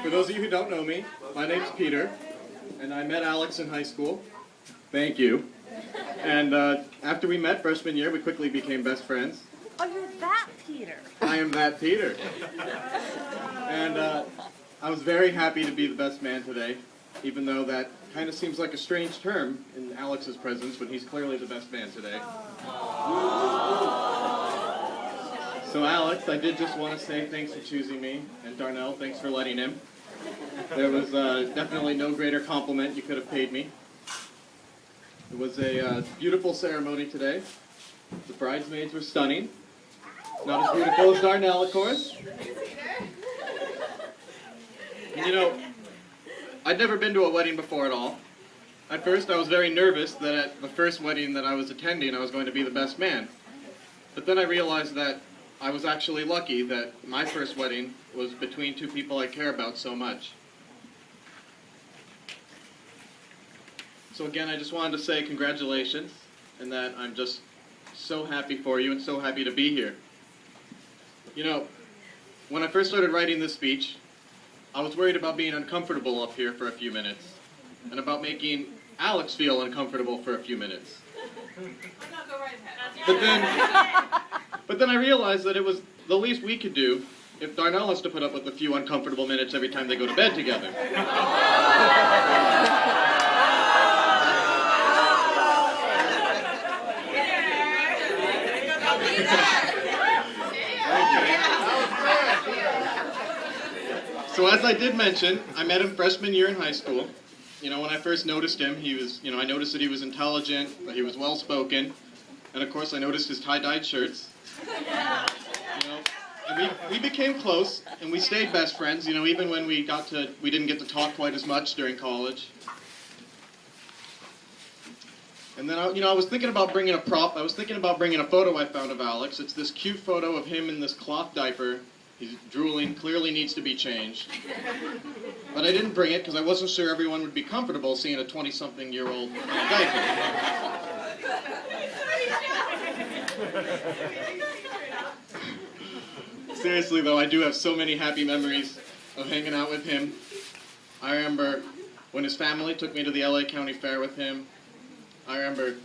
For those of you who don't know me, my name's Peter, and I met Alex in high school. Thank you. And after we met freshman year, we quickly became best friends. Oh, you're that Peter. I am that Peter. And I was very happy to be the best man today, even though that kind of seems like a strange term in Alex's presence, but he's clearly the best man today. So Alex, I did just want to say thanks for choosing me, and Darnell, thanks for letting him. There was definitely no greater compliment you could have paid me. It was a beautiful ceremony today. The bridesmaids were stunning. Not as beautiful as Darnell, of course. And you know, I'd never been to a wedding before at all. At first, I was very nervous that at the first wedding that I was attending, I was going to be the best man. But then I realized that I was actually lucky that my first wedding was between two people I care about so much. So again, I just wanted to say congratulations, and that I'm just so happy for you and so happy to be here. You know, when I first started writing this speech, I was worried about being uncomfortable up here for a few minutes, and about making Alex feel uncomfortable for a few minutes. But then I realized that it was the least we could do if Darnell has to put up with a few uncomfortable minutes every time they go to bed together. So as I did mention, I met him freshman year in high school. You know, when I first noticed him, I noticed that he was intelligent, that he was well-spoken, and of course I noticed his tie-dyed shirts. You know, and we became close, and we stayed best friends, you know, even when we didn't get to talk quite as much during college. And then, I was thinking about bringing a prop. I was thinking about bringing a photo I found of Alex. It's this cute photo of him in this cloth diaper. He's drooling, clearly needs to be changed. But I didn't bring it because I wasn't sure everyone would be comfortable seeing a 20-something-year-old in a diaper. Seriously, though, I do have so many happy memories of hanging out with him. I remember when his family took me to the LA County Fair with him. I remember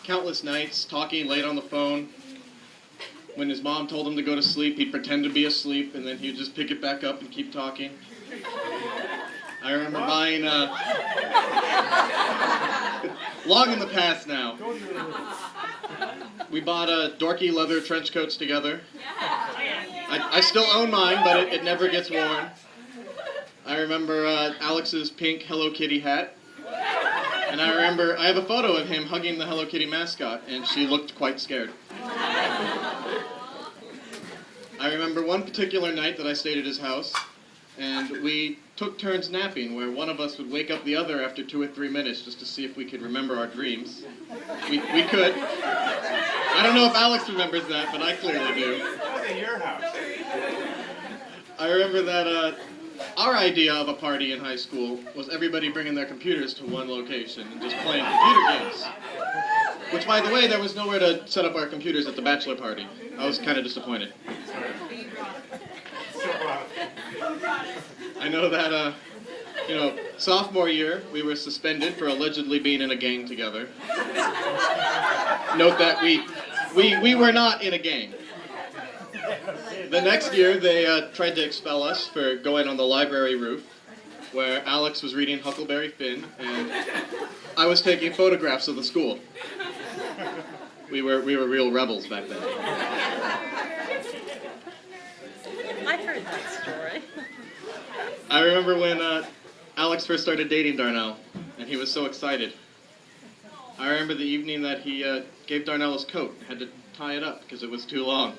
countless nights talking late on the phone. When his mom told him to go to sleep, he'd pretend to be asleep, and then he'd just pick it back up and keep talking. I remember buying, long in the past now, we bought dorky leather trench coats together. I still own mine, but it never gets worn. I remember Alex's pink Hello Kitty hat. And I remember, I have a photo of him hugging the Hello Kitty mascot, and she looked quite scared. I remember one particular night that I stayed at his house, and we took turns napping, where one of us would wake up the other after 2 or 3 minutes just to see if we could remember our dreams. We could. I don't know if Alex remembers that, but I clearly do. That was at your house. I remember that our idea of a party in high school was everybody bringing their computers to one location and just playing computer games. Which, by the way, there was nowhere to set up our computers at the bachelor party. I was kind of disappointed. I know that, sophomore year, we were suspended for allegedly being in a gang together. Note that we were not in a gang. The next year, they tried to expel us for going on the library roof, where Alex was reading Huckleberry Finn, and I was taking photographs of the school. We were real rebels back then. I've heard that story. I remember when Alex first started dating Darnell, and he was so excited. I remember the evening that he gave Darnell his coat and had to tie it up because it was too long.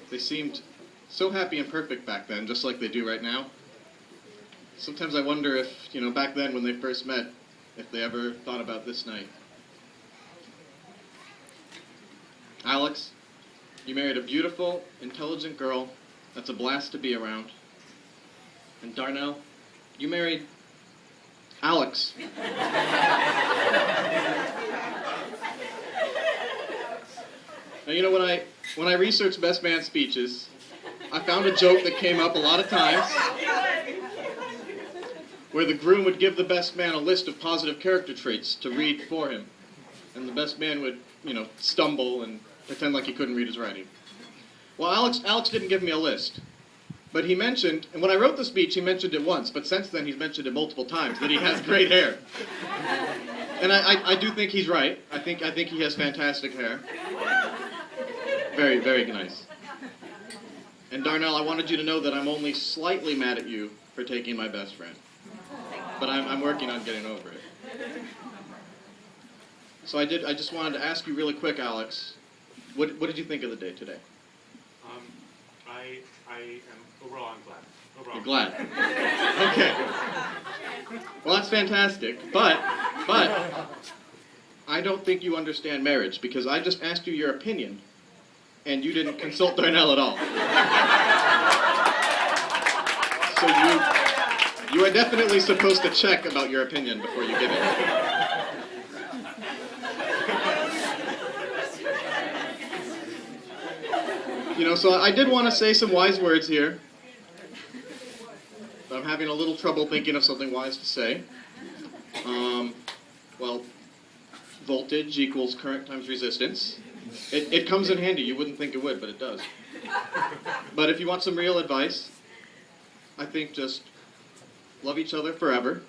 They seemed so happy and perfect back then, just like they do right now. Sometimes I wonder if, back then when they first met, if they ever thought about this night. Alex, you married a beautiful, intelligent girl that's a blast to be around. And Darnell, you married Alex. Now, when I researched best man speeches, I found a joke that came up a lot of times where the groom would give the best man a list of positive character traits to read for him. And the best man would, stumble and pretend like he couldn't read his writing. Well, Alex didn't give me a list. But he mentioned, and when I wrote the speech, he mentioned it once, but since then he's mentioned it multiple times, that he has great hair. And I do think he's right. I think he has fantastic hair. Very, very nice. And Darnell, I wanted you to know that I'm only slightly mad at you for taking my best friend. But I'm working on getting over it. So I just wanted to ask you really quick, Alex, what did you think of the day today? I am overall, I'm glad. Overall. You're glad. Okay. Well, that's fantastic. But I don't think you understand marriage because I just asked you your opinion, and you didn't consult Darnell at all. So you are definitely supposed to check about your opinion before you give it. So I did want to say some wise words here, but I'm having a little trouble thinking of something wise to say. Well, voltage equals current times resistance. It comes in handy. You wouldn't think it would, but it does. But if you want some real advice, I think just love each other forever,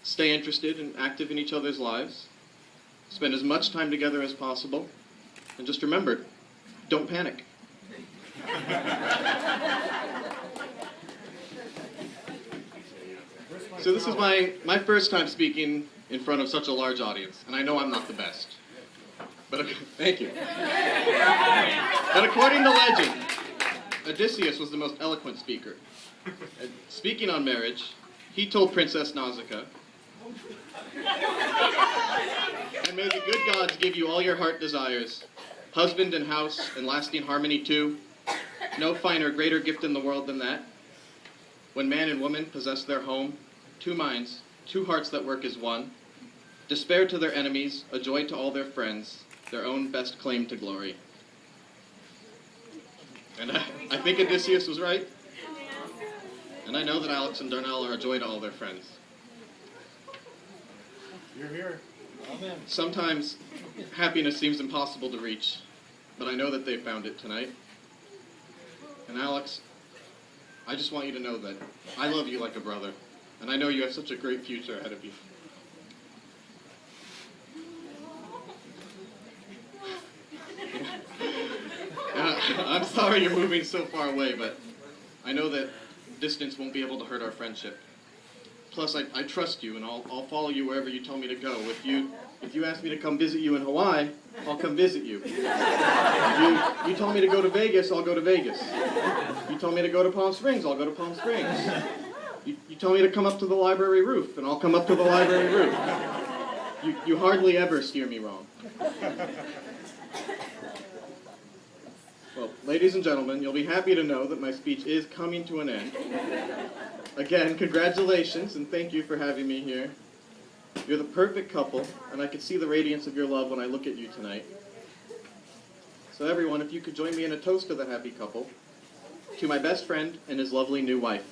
stay interested and active in each other's lives, spend as much time together as possible, and just remember, don't panic. So this is my first time speaking in front of such a large audience, and I know I'm not the best. But thank you. But according to legend, Odysseus was the most eloquent speaker. And speaking on marriage, he told Princess Nausicaa, "And may the good gods give you all your heart desires, husband and house, and lasting harmony too. No finer, greater gift in the world than that. When man and woman possess their home, two minds, two hearts that work as one, despair to their enemies, a joy to all their friends, their own best claim to glory." And I think Odysseus was right. And I know that Alex and Darnell are a joy to all their friends. You're here. Amen. Sometimes happiness seems impossible to reach, but I know that they found it tonight. And Alex, I just want you to know that I love you like a brother, and I know you have such a great future ahead of you. I'm sorry you're moving so far away, but I know that distance won't be able to hurt our friendship. Plus, I trust you, and I'll follow you wherever you tell me to go. If you ask me to come visit you in Hawaii, I'll come visit you. You told me to go to Vegas, I'll go to Vegas. You told me to go to Palm Springs, I'll go to Palm Springs. You told me to come up to the library roof, and I'll come up to the library roof. You hardly ever steer me wrong. Well, ladies and gentlemen, you'll be happy to know that my speech is coming to an end. Again, congratulations, and thank you for having me here. You're the perfect couple, and I can see the radiance of your love when I look at you tonight. So everyone, if you could join me in a toast to the happy couple, to my best friend and his lovely new wife.